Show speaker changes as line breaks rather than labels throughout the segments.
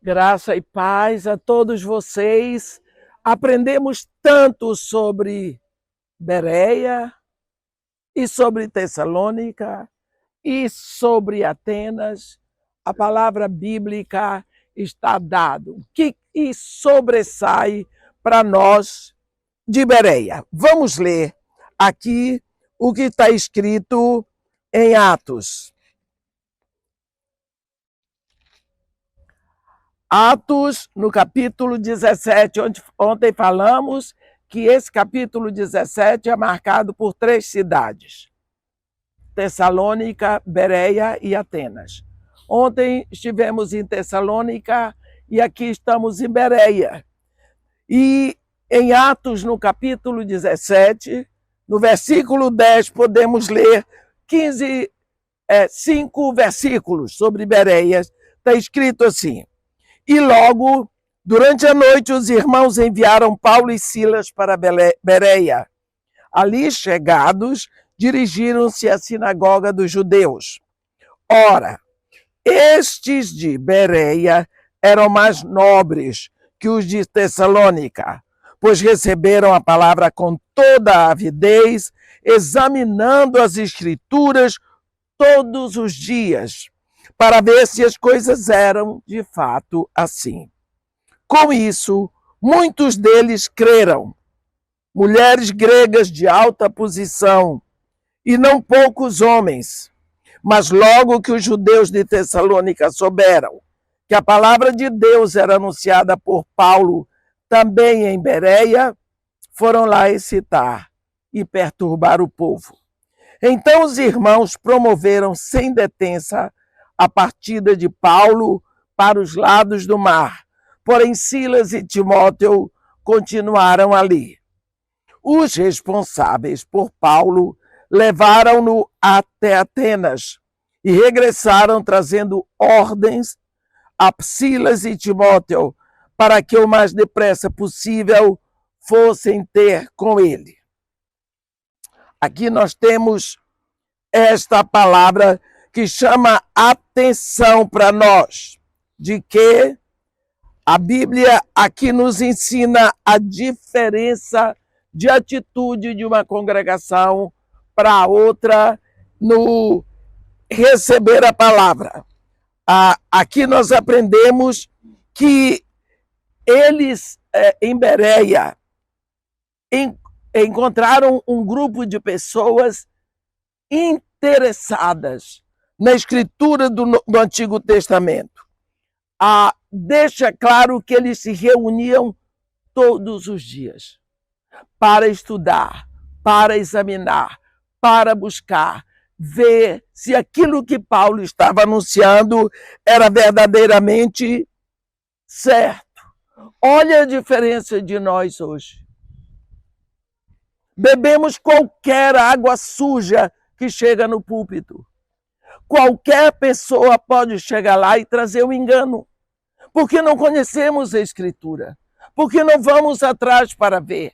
Graça e paz a todos vocês. Aprendemos tanto sobre Bereia e sobre Tessalônica e sobre Atenas. A palavra bíblica está dada. O que sobressai para nós de Bereia? Vamos ler aqui o que está escrito em Atos. Atos, no capítulo 17, ontem falamos que esse capítulo 17 é marcado por 3 cidades: Tessalônica, Bereia e Atenas. Ontem estivemos em Tessalônica e aqui estamos em Bereia. E em Atos, no capítulo 17, no versículo 10, podemos ler 5 versículos sobre Bereia. Está escrito assim: E logo, durante a noite, os irmãos enviaram Paulo e Silas para Bereia. Ali, chegados, dirigiram-se à sinagoga dos judeus. Ora, estes de Bereia eram mais nobres que os de Tessalônica, pois receberam a palavra com toda a avidez, examinando as Escrituras todos os dias, para ver se as coisas eram de fato assim. Com isso, muitos deles creram, mulheres gregas de alta posição, e não poucos homens. Mas logo que os judeus de Tessalônica souberam que a palavra de Deus era anunciada por Paulo também em Bereia, foram lá excitar e perturbar o povo. Então os irmãos promoveram sem detença a partida de Paulo para os lados do mar. Porém, Silas e Timóteo continuaram ali. Os responsáveis por Paulo levaram-no até Atenas e regressaram trazendo ordens a Silas e Timóteo para que o mais depressa possível fossem ter com ele. Aqui nós temos esta palavra que chama atenção para nós, de que a Bíblia aqui nos ensina a diferença de atitude de uma congregação para outra no receber a palavra. Aqui nós aprendemos que eles, em Bereia, encontraram um grupo de pessoas interessadas na escritura do Antigo Testamento. Deixa claro que eles se reuniam todos os dias para estudar, para examinar, para buscar, ver se aquilo que Paulo estava anunciando era verdadeiramente certo. Olha a diferença de nós hoje. Bebemos qualquer água suja que chega no púlpito. Qualquer pessoa pode chegar lá e trazer um engano, porque não conhecemos a Escritura, porque não vamos atrás para ver.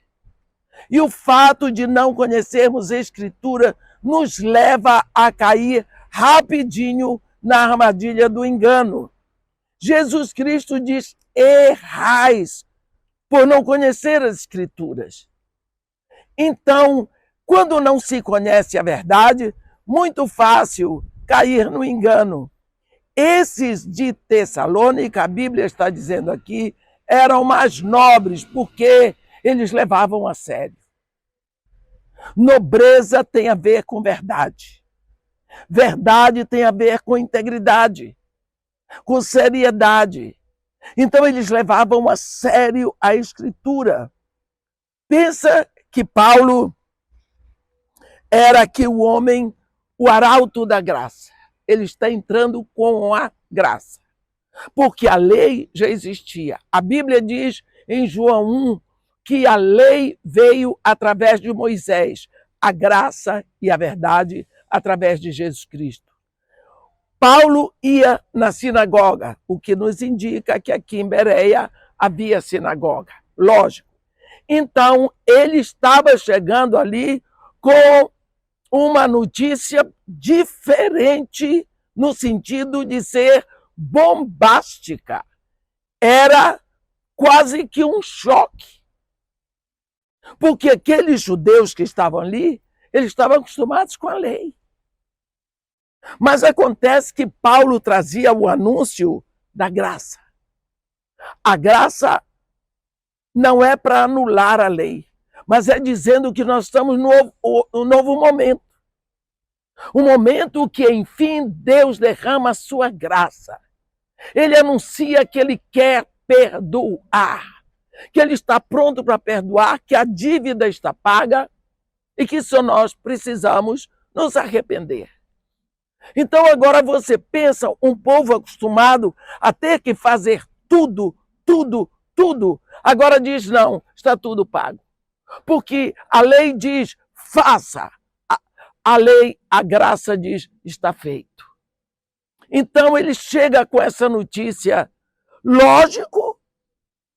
E o fato de não conhecermos a Escritura nos leva a cair rapidinho na armadilha do engano. Jesus Cristo diz: errais por não conhecer as Escrituras. Então, quando não se conhece a verdade, muito fácil cair no engano. Esses de Tessalônica, a Bíblia está dizendo aqui, eram mais nobres porque eles levavam a sério. Nobreza tem a ver com verdade. Verdade tem a ver com integridade, com seriedade. Então eles levavam a sério a Escritura. Pensa que Paulo era aqui o homem, o arauto da graça. Ele está entrando com a graça. Porque a lei já existia. A Bíblia diz em João 1 que a lei veio através de Moisés, a graça e a verdade através de Jesus Cristo. Paulo ia na sinagoga, o que nos indica que aqui em Bereia havia sinagoga, lógico. Então, ele estava chegando ali com uma notícia diferente no sentido de ser bombástica. era quase que um choque. Porque aqueles judeus que estavam ali, eles estavam acostumados com a lei. Mas acontece que Paulo trazia o anúncio da graça. A graça não é para anular a lei, mas é dizendo que nós estamos no novo momento. Um momento que, enfim, Deus derrama a sua graça. Ele anuncia que ele quer perdoar, que ele está pronto para perdoar, que a dívida está paga e que só nós precisamos nos arrepender. Então agora você pensa um povo acostumado a ter que fazer tudo, agora diz não, está tudo pago. Porque a lei diz faça, a lei, a graça diz está feito. Então ele chega com essa notícia, lógico,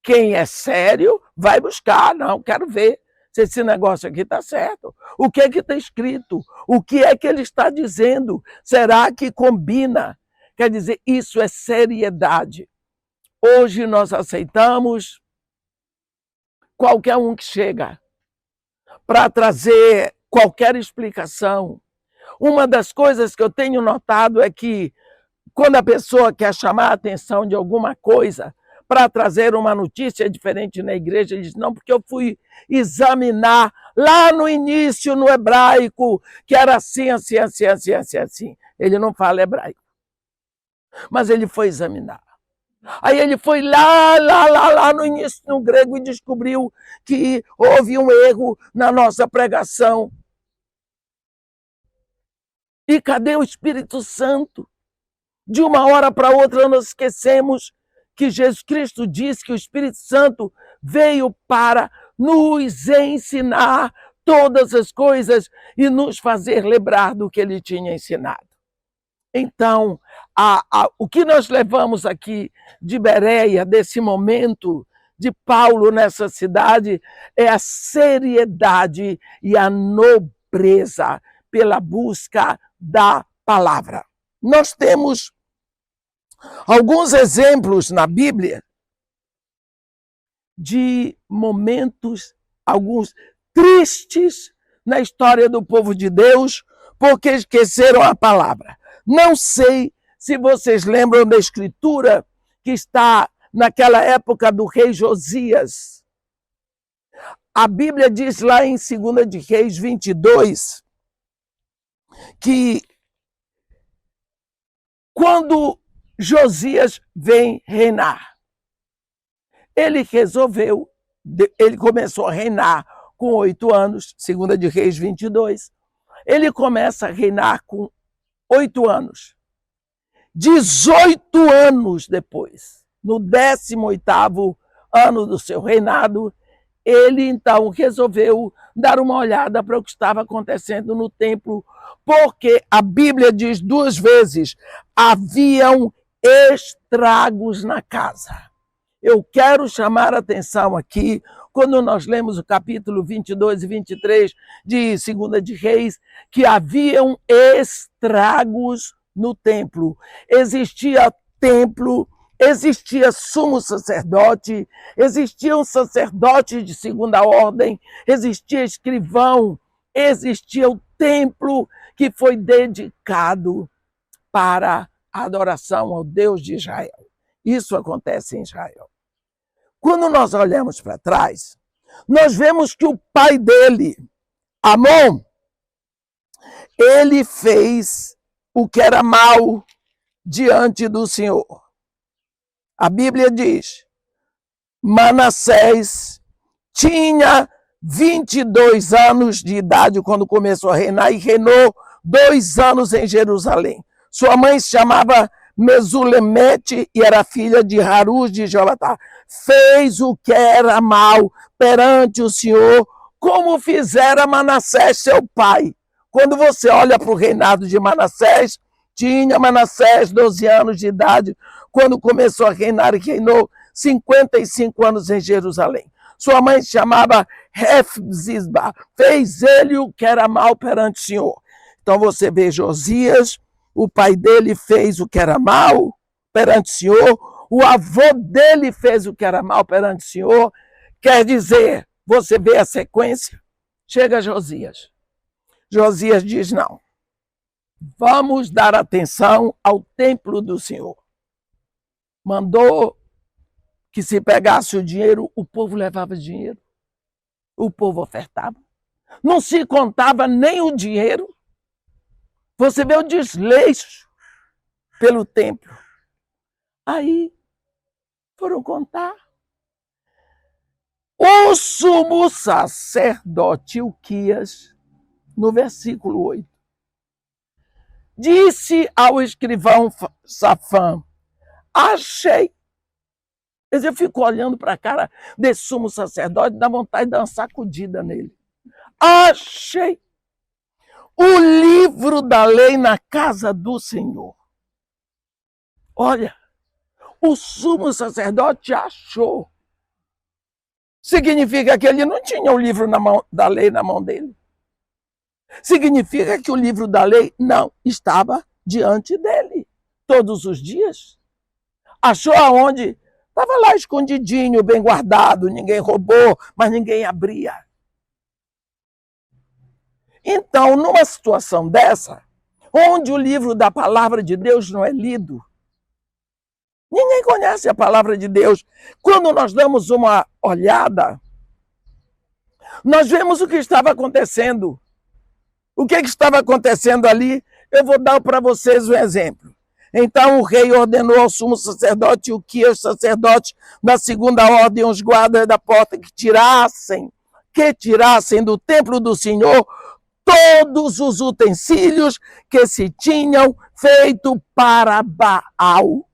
quem é sério vai buscar, não, quero ver se esse negócio aqui está certo. O que é que está escrito? O que é que ele está dizendo? Será que combina? Quer dizer, isso é seriedade. Hoje nós aceitamos qualquer um que chega para trazer qualquer explicação. Uma das coisas que eu tenho notado é que quando a pessoa quer chamar a atenção de alguma coisa para trazer uma notícia diferente na igreja, ele diz, não, porque eu fui examinar lá no início, no hebraico, que era assim. Ele não fala hebraico, mas ele foi examinar. Aí ele foi lá no início, no grego, e descobriu que houve um erro na nossa pregação. E cadê o Espírito Santo? De uma hora para outra nós esquecemos que Jesus Cristo disse que o Espírito Santo veio para nos ensinar todas as coisas e nos fazer lembrar do que ele tinha ensinado. Então, o que nós levamos aqui de Bereia, desse momento de Paulo nessa cidade, é a seriedade e a nobreza pela busca da palavra. Nós temos alguns exemplos na Bíblia de momentos, alguns tristes na história do povo de Deus, porque esqueceram a palavra. Não sei se vocês lembram da escritura que está naquela época do rei Josias. A Bíblia diz lá em 2 de Reis 22 que quando Josias vem reinar, ele começou a reinar com 8 anos, 2 de Reis 22. Ele começa a reinar com 8 anos. 18 anos depois, no 18º ano do seu reinado, ele então resolveu dar uma olhada para o que estava acontecendo no templo, porque a Bíblia diz 2 vezes, haviam estragos na casa. Eu quero chamar a atenção aqui, quando nós lemos o capítulo 22 e 23 de 2 de Reis, que haviam estragos no templo. Existia templo, existia sumo sacerdote, existiam sacerdotes de segunda ordem, existia escrivão, existia o templo que foi dedicado para a adoração ao Deus de Israel. Isso acontece em Israel. Quando nós olhamos para trás, nós vemos que o pai dele, Amon, ele fez o que era mal diante do Senhor. A Bíblia diz, Manassés tinha 22 anos de idade quando começou a reinar e reinou 2 anos em Jerusalém. Sua mãe se chamava Mesulemete e era filha de Haruz de Jobatá. Fez o que era mal perante o Senhor, como fizera Manassés, seu pai. Quando você olha para o reinado de Manassés, tinha Manassés 12 anos de idade, quando começou a reinar e reinou 55 anos em Jerusalém. Sua mãe se chamava Hefzibá. Fez ele o que era mal perante o Senhor. Então você vê Josias, o pai dele fez o que era mal perante o Senhor. o avô dele fez o que era mal perante o Senhor. Quer dizer, você vê a sequência? Chega Josias. Josias diz, não, vamos dar atenção ao templo do Senhor. Mandou que se pegasse o dinheiro, o povo levava dinheiro. O povo ofertava. Não se contava nem o dinheiro. Você vê o desleixo pelo templo. Aí foram contar. O sumo sacerdote Ilquias, no versículo 8, disse ao escrivão Safã, achei. Eu fico olhando para a cara desse sumo sacerdote, dá vontade de dar uma sacudida nele. Achei o livro da lei na casa do Senhor. Olha, o sumo sacerdote achou. Significa que ele não tinha o livro da lei na mão dele. Significa que o livro da lei não estava diante dele todos os dias. Achou aonde? Estava lá escondidinho, bem guardado, ninguém roubou, mas ninguém abria. Então, numa situação dessa, onde o livro da palavra de Deus não é lido, ninguém conhece a palavra de Deus. Quando nós damos uma olhada, nós vemos o que estava acontecendo. O que estava acontecendo ali? Eu vou dar para vocês um exemplo. Então o rei ordenou ao sumo sacerdote Ilquias, sacerdote da segunda ordem, os guardas da porta, que tirassem do templo do Senhor todos os utensílios que se tinham feito para Baal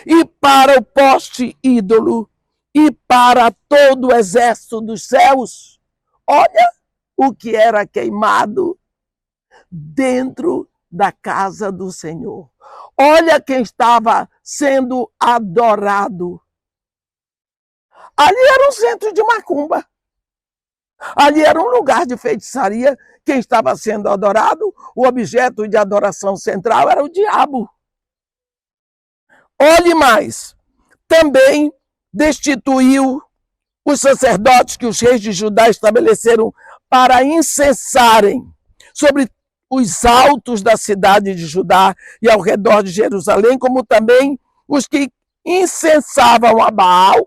e para o poste ídolo e para todo o exército dos céus. Olha o que era queimado dentro da casa do Senhor. Olha quem estava sendo adorado. Ali era um centro de macumba. Ali era um lugar de feitiçaria. Quem estava sendo adorado, o objeto de adoração central era o diabo. Olhe mais. Também destituiu os sacerdotes que os reis de Judá estabeleceram para incensarem sobre os altos da cidade de Judá e ao redor de Jerusalém, como também os que incensavam a Baal,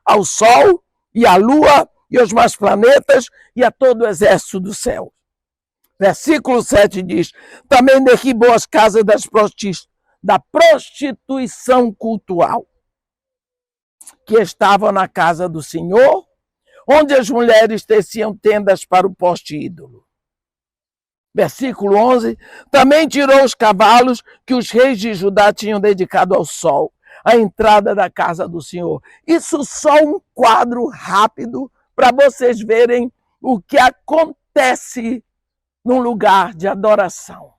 ao sol e à lua e aos mais planetas e a todo o exército do céu. Versículo 7 diz, também derribou as casas da prostituição cultual, que estavam na casa do Senhor, onde as mulheres teciam tendas para o poste ídolo. Versículo 11, também tirou os cavalos que os reis de Judá tinham dedicado ao sol, à entrada da casa do Senhor. Isso só um quadro rápido para vocês verem o que acontece num lugar de adoração,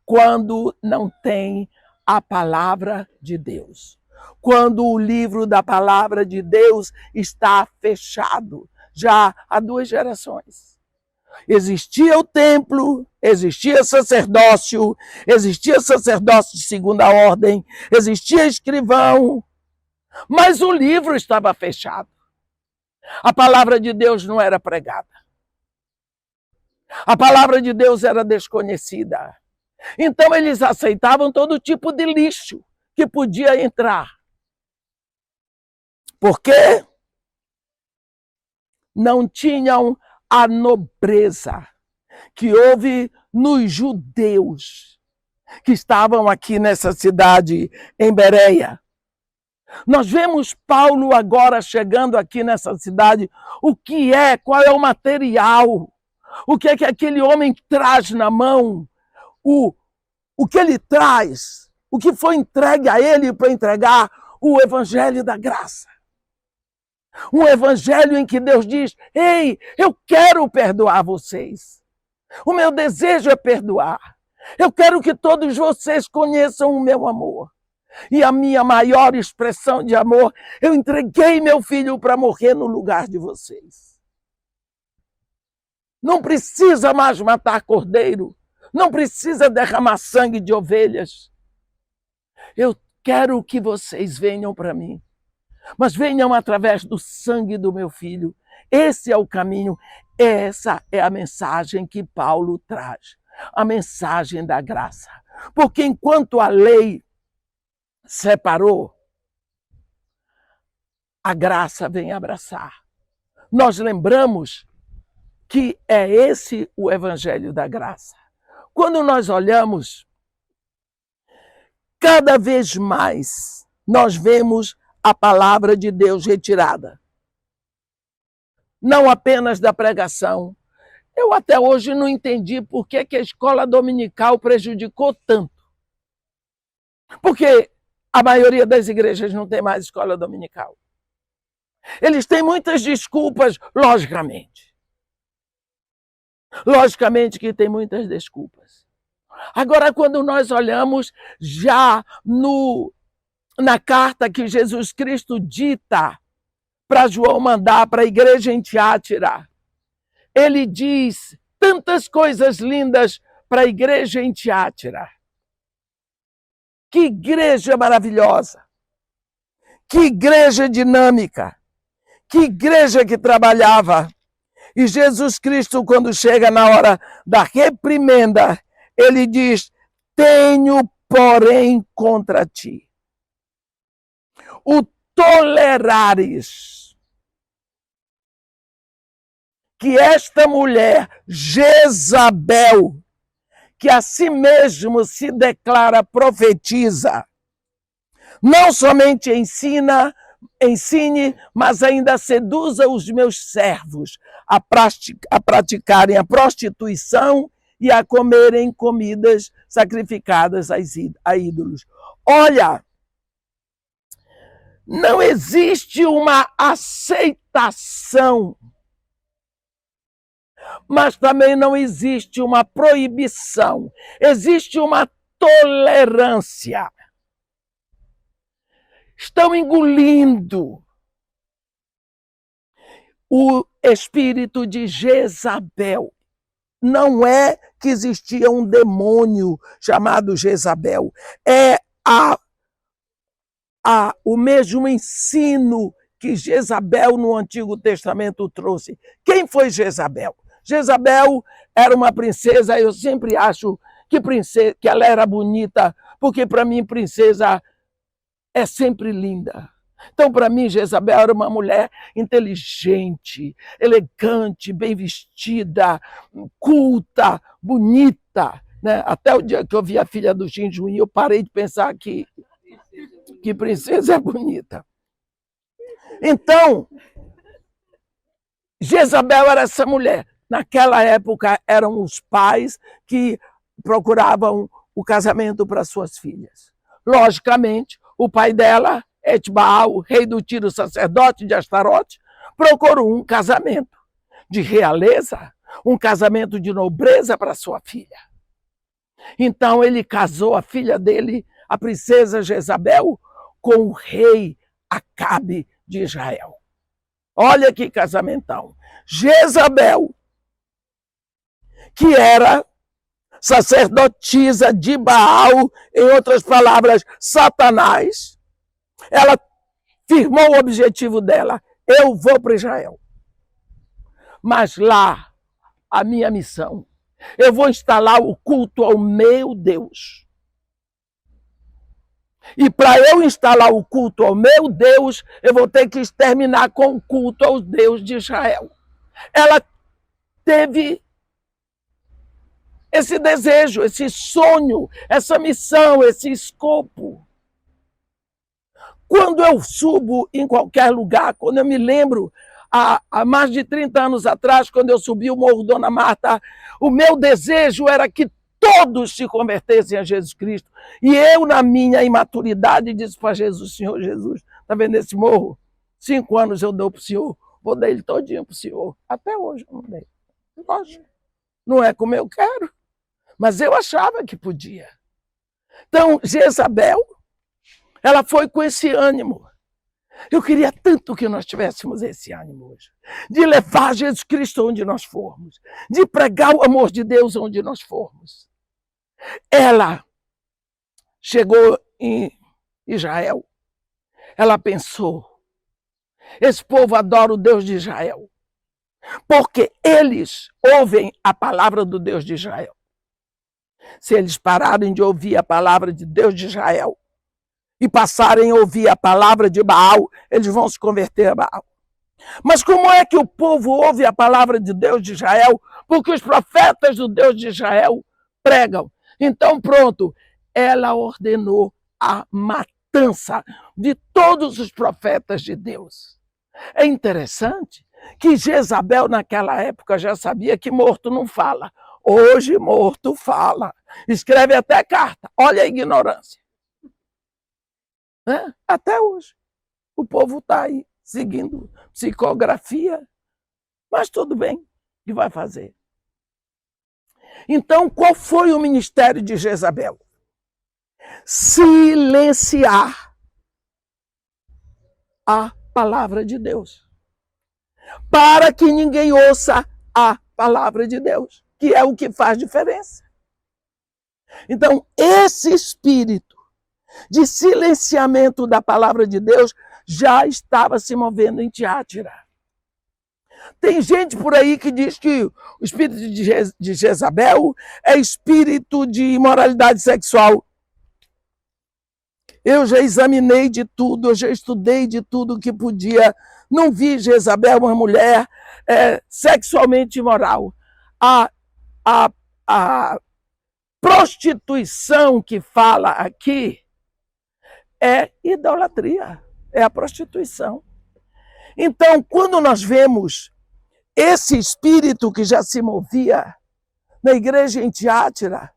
quando não tem a palavra de Deus. Quando o livro da palavra de Deus está fechado, já há 2 gerações. Existia o templo, existia sacerdócio de segunda ordem, existia escrivão, mas o livro estava fechado. A palavra de Deus não era pregada. A palavra de Deus era desconhecida. Então eles aceitavam todo tipo de lixo que podia entrar. Porque não tinham a nobreza que houve nos judeus que estavam aqui nessa cidade, em Bereia. Nós vemos Paulo agora chegando aqui nessa cidade. Qual é o material? O que é que aquele homem traz na mão? O que ele traz? O que foi entregue a ele para entregar? O evangelho da graça. Um evangelho em que Deus diz, ei, eu quero perdoar vocês. O meu desejo é perdoar. Eu quero que todos vocês conheçam o meu amor. E a minha maior expressão de amor, eu entreguei meu filho para morrer no lugar de vocês. Não precisa mais matar cordeiro. Não precisa derramar sangue de ovelhas. Eu quero que vocês venham para mim, mas venham através do sangue do meu filho. Esse é o caminho, essa é a mensagem que Paulo traz, a mensagem da graça. Porque enquanto a lei separou, a graça vem abraçar. Nós lembramos que é esse o evangelho da graça. Quando nós olhamos, cada vez mais nós vemos a palavra de Deus retirada. Não apenas da pregação. Eu até hoje não entendi por que a escola dominical prejudicou tanto. Porque a maioria das igrejas não tem mais escola dominical. Eles têm muitas desculpas, logicamente. Logicamente que tem muitas desculpas. Agora, quando nós olhamos já na carta que Jesus Cristo dita para João mandar para a igreja em Tiátira, ele diz tantas coisas lindas para a igreja em Tiátira. Que igreja maravilhosa! Que igreja dinâmica! Que igreja que trabalhava! E Jesus Cristo, quando chega na hora da reprimenda, ele diz: tenho, porém, contra ti o tolerares que esta mulher, Jezabel, que a si mesmo se declara profetiza, não somente ensine, mas ainda seduza os meus servos a praticarem a prostituição e a comerem comidas sacrificadas a ídolos. Olha, não existe uma aceitação, mas também não existe uma proibição. Existe uma tolerância. Estão engolindo o espírito de Jezabel. Não é que existia um demônio chamado Jezabel. É o mesmo ensino que Jezabel no Antigo Testamento trouxe. Quem foi Jezabel? Jezabel era uma princesa. Eu sempre acho que ela era bonita, porque para mim princesa é sempre linda. Então, para mim, Jezabel era uma mulher inteligente, elegante, bem vestida, culta, bonita. Né? Até o dia que eu vi a filha do Jinjuí, eu parei de pensar que princesa é bonita. Então, Jezabel era essa mulher. Naquela época, eram os pais que procuravam o casamento para suas filhas. Logicamente, o pai dela, Etbaal, rei do Tiro, sacerdote de Astarote, procurou um casamento de realeza, um casamento de nobreza para sua filha. Então ele casou a filha dele, a princesa Jezabel, com o rei Acabe de Israel. Olha que casamentão. Jezabel, que era sacerdotisa de Baal, em outras palavras, Satanás, ela firmou o objetivo dela: eu vou para Israel. Mas lá, a minha missão, eu vou instalar o culto ao meu Deus. E para eu instalar o culto ao meu Deus, eu vou ter que exterminar com o culto ao Deus de Israel. Ela teve esse desejo, esse sonho, essa missão, esse escopo. Quando eu subo em qualquer lugar, quando eu me lembro, há mais de 30 anos atrás, quando eu subi o Morro Dona Marta, o meu desejo era que todos se convertessem a Jesus Cristo. E eu, na minha imaturidade, disse para Jesus: Senhor Jesus, está vendo esse morro? 5 anos eu dou para o Senhor, vou dar ele todinho para o Senhor. Até hoje eu não dei. Lógico, não é como eu quero, mas eu achava que podia. Então, Jezabel, ela foi com esse ânimo. Eu queria tanto que nós tivéssemos esse ânimo hoje, de levar Jesus Cristo onde nós formos, de pregar o amor de Deus onde nós formos. Ela chegou em Israel. Ela pensou, esse povo adora o Deus de Israel, porque eles ouvem a palavra do Deus de Israel. Se eles pararem de ouvir a palavra de Deus de Israel e passarem a ouvir a palavra de Baal, eles vão se converter a Baal. Mas como é que o povo ouve a palavra de Deus de Israel? Porque os profetas do Deus de Israel pregam. Então, pronto, ela ordenou a matança de todos os profetas de Deus. É interessante que Jezabel, naquela época, já sabia que morto não fala. Hoje, morto fala. Escreve até carta. Olha a ignorância. Até hoje. O povo está aí, seguindo psicografia. Mas tudo bem, o que vai fazer? Então, qual foi o ministério de Jezabel? Silenciar a palavra de Deus. Para que ninguém ouça a palavra de Deus, que é o que faz diferença. Então, esse espírito de silenciamento da palavra de Deus já estava se movendo em Tiátira. Tem gente por aí que diz que o espírito de Jezabel é espírito de imoralidade sexual. Eu já examinei de tudo, eu já estudei de tudo que podia. Não vi Jezabel, uma mulher sexualmente imoral. A prostituição que fala aqui é idolatria, é a prostituição. Então, quando nós vemos esse espírito que já se movia na igreja em Tiátira,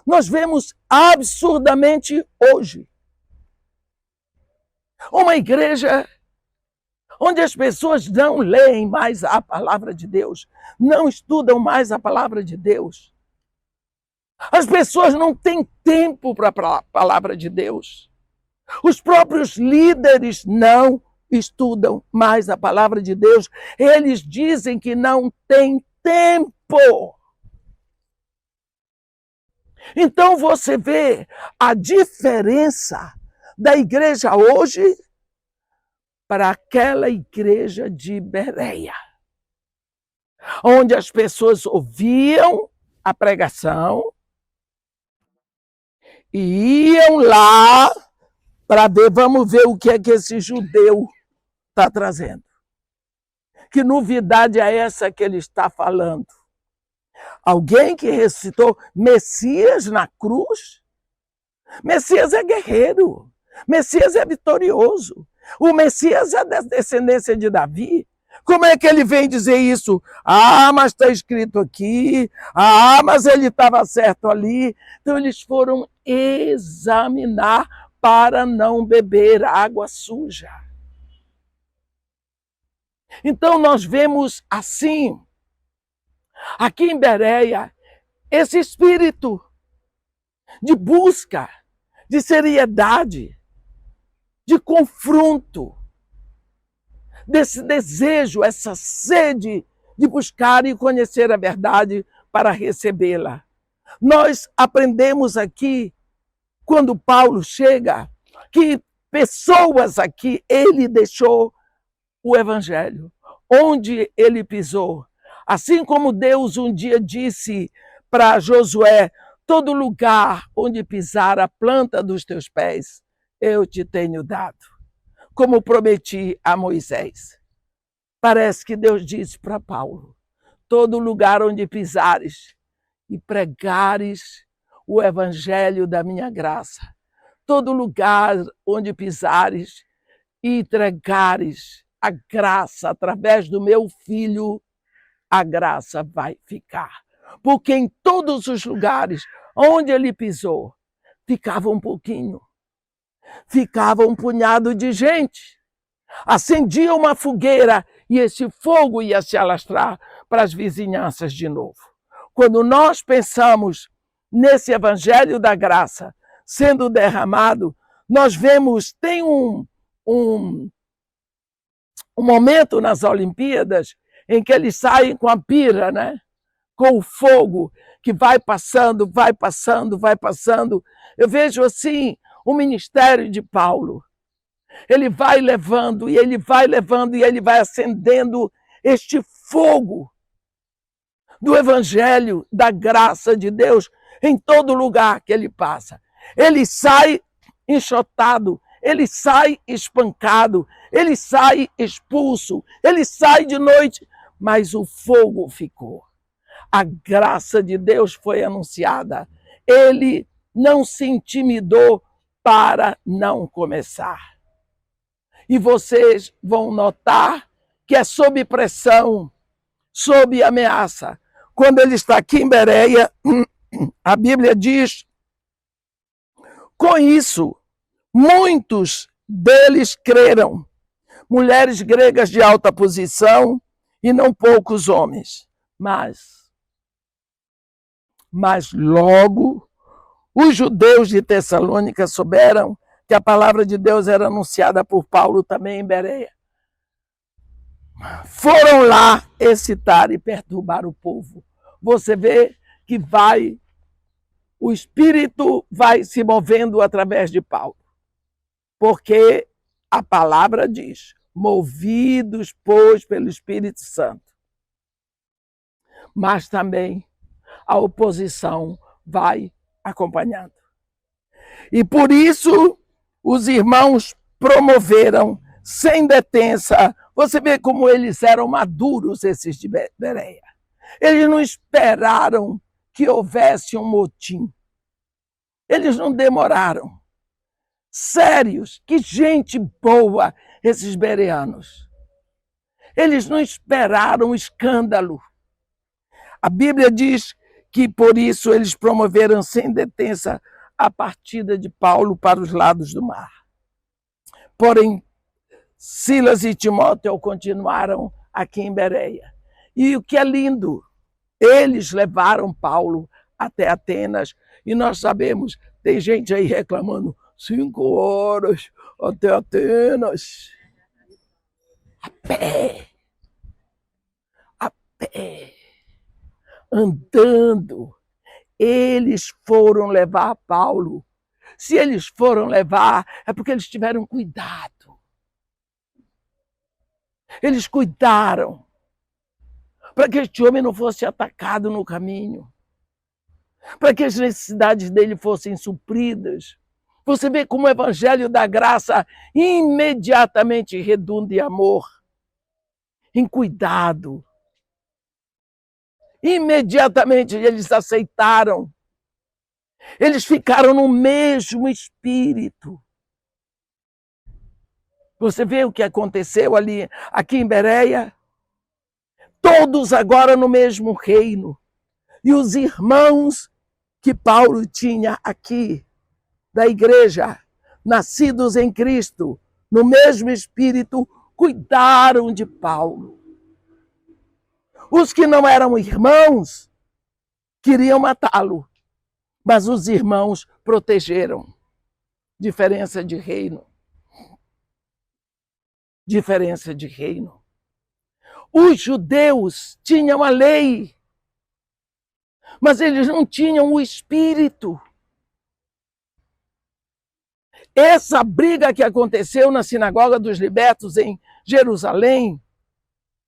nós vemos absurdamente hoje uma igreja onde as pessoas não leem mais a palavra de Deus, não estudam mais a palavra de Deus. As pessoas não têm tempo para a palavra de Deus. Os próprios líderes não estudam mais a palavra de Deus. Eles dizem que não têm tempo. Então você vê a diferença da igreja hoje para aquela igreja de Bereia, onde as pessoas ouviam a pregação e iam lá para ver, vamos ver o que é que esse judeu está trazendo. Que novidade é essa que ele está falando? Alguém que ressuscitou Messias na cruz? Messias é guerreiro, Messias é vitorioso, o Messias é da descendência de Davi. Como é que ele vem dizer isso? Mas está escrito aqui, mas ele estava certo ali. Então eles foram examinar para não beber água suja. Então nós vemos assim, aqui em Bereia, esse espírito de busca, de seriedade, de confronto, desse desejo, essa sede de buscar e conhecer a verdade para recebê-la. Nós aprendemos aqui, quando Paulo chega, que pessoas aqui, ele deixou o evangelho, onde ele pisou. Assim como Deus um dia disse para Josué, todo lugar onde pisar a planta dos teus pés, eu te tenho dado, como prometi a Moisés. Parece que Deus disse para Paulo, todo lugar onde pisares e pregares o evangelho da minha graça, todo lugar onde pisares e entregares a graça através do meu filho, a graça vai ficar. Porque em todos os lugares onde ele pisou, ficava um pouquinho, ficava um punhado de gente. Acendia uma fogueira e esse fogo ia se alastrar para as vizinhanças de novo. Quando nós pensamos nesse evangelho da graça sendo derramado, nós vemos, tem um momento nas Olimpíadas em que eles saem com a pira, né? Com o fogo que vai passando, vai passando, vai passando. Eu vejo assim o ministério de Paulo. Ele vai levando, e ele vai levando, e ele vai acendendo este fogo do evangelho, da graça de Deus, em todo lugar que ele passa. Ele sai enxotado, ele sai espancado, ele sai expulso, ele sai de noite, mas o fogo ficou. A graça de Deus foi anunciada. Ele não se intimidou para não começar. E vocês vão notar que é sob pressão, sob ameaça. Quando ele está aqui em Bereia, a Bíblia diz: com isso, muitos deles creram, mulheres gregas de alta posição e não poucos homens. Mas logo os judeus de Tessalônica souberam que a palavra de Deus era anunciada por Paulo também em Bereia. Foram lá excitar e perturbar o povo. Você vê que o Espírito vai se movendo através de Paulo. Porque a palavra diz: movidos, pois, pelo Espírito Santo. Mas também a oposição vai acompanhando. E por isso os irmãos promoveram sem detença. Você vê como eles eram maduros, esses de Bereia. Eles não esperaram que houvesse um motim. Eles não demoraram. Sérios, que gente boa esses bereanos. Eles não esperaram escândalo. A Bíblia diz que por isso eles promoveram sem detença a partida de Paulo para os lados do mar. Porém, Silas e Timóteo continuaram aqui em Bereia. E o que é lindo, eles levaram Paulo até Atenas. E nós sabemos, tem gente aí reclamando, 5 horas até Atenas. A pé. A pé. Andando. Eles foram levar Paulo. Se eles foram levar, é porque eles tiveram cuidado. Eles cuidaram para que este homem não fosse atacado no caminho, para que as necessidades dele fossem supridas. Você vê como o evangelho da graça imediatamente redunda em amor, em cuidado. Imediatamente eles aceitaram. Eles ficaram no mesmo espírito. Você vê o que aconteceu aqui em Bereia? Todos agora no mesmo reino. E os irmãos que Paulo tinha aqui, da igreja, nascidos em Cristo, no mesmo espírito, cuidaram de Paulo. Os que não eram irmãos queriam matá-lo, mas os irmãos protegeram. Diferença de reino. Diferença de reino. Os judeus tinham a lei, mas eles não tinham o espírito. Essa briga que aconteceu na sinagoga dos libertos em Jerusalém,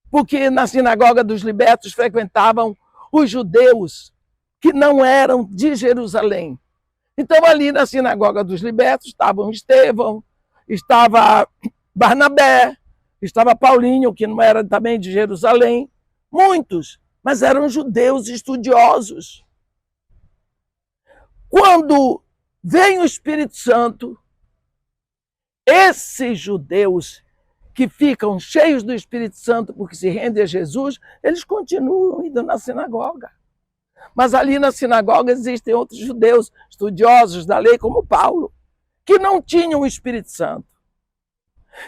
porque na sinagoga dos libertos frequentavam os judeus que não eram de Jerusalém. Então ali na sinagoga dos libertos estavam Estevão, estava Barnabé, estava Paulinho, que não era também de Jerusalém, muitos, mas eram judeus estudiosos. Quando vem o Espírito Santo, esses judeus que ficam cheios do Espírito Santo porque se rendem a Jesus, eles continuam indo na sinagoga. Mas ali na sinagoga existem outros judeus estudiosos da lei, como Paulo, que não tinham o Espírito Santo.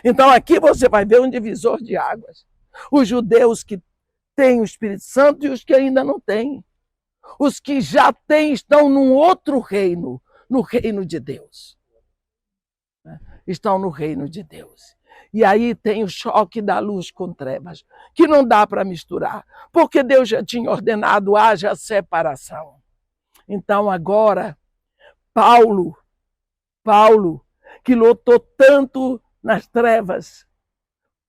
Então aqui você vai ver um divisor de águas. Os judeus que têm o Espírito Santo e os que ainda não têm. Os que já têm estão num outro reino, no reino de Deus. Estão no reino de Deus. E aí tem o choque da luz com trevas, que não dá para misturar, porque Deus já tinha ordenado, haja separação. Então agora, Paulo Paulo, que lutou tanto nas trevas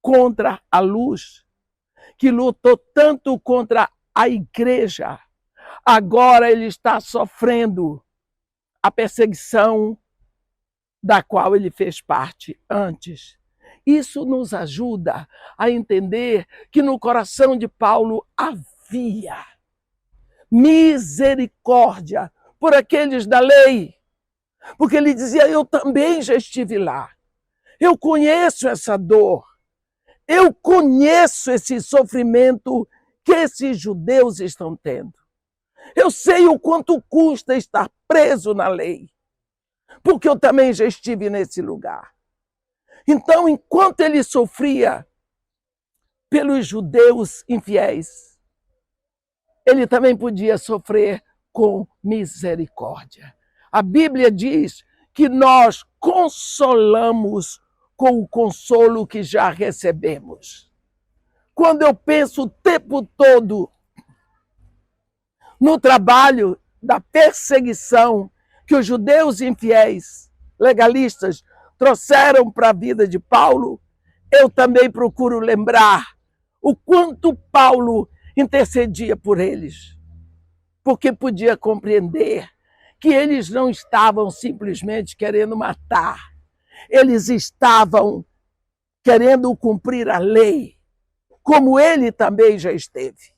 contra a luz, que lutou tanto contra a igreja, agora ele está sofrendo a perseguição da qual ele fez parte antes. Isso nos ajuda a entender que no coração de Paulo havia misericórdia por aqueles da lei, porque ele dizia: eu também já estive lá, eu conheço essa dor, eu conheço esse sofrimento que esses judeus estão tendo. Eu sei o quanto custa estar preso na lei, porque eu também já estive nesse lugar. Então, enquanto ele sofria pelos judeus infiéis, ele também podia sofrer com misericórdia. A Bíblia diz que nós consolamos com o consolo que já recebemos. Quando eu penso o tempo todo no trabalho da perseguição que os judeus infiéis, legalistas, trouxeram para a vida de Paulo, eu também procuro lembrar o quanto Paulo intercedia por eles, porque podia compreender que eles não estavam simplesmente querendo matar, eles estavam querendo cumprir a lei, como ele também já esteve.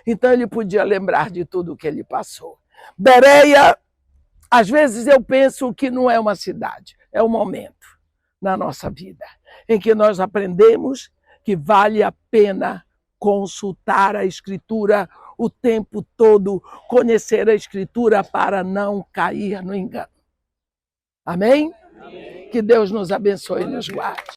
Então ele podia lembrar de tudo o que ele passou. Bereia, às vezes eu penso que não é uma cidade, é um momento na nossa vida em que nós aprendemos que vale a pena consultar a Escritura o tempo todo, conhecer a Escritura para não cair no engano. Amém? Amém. Que Deus nos abençoe e nos guarde.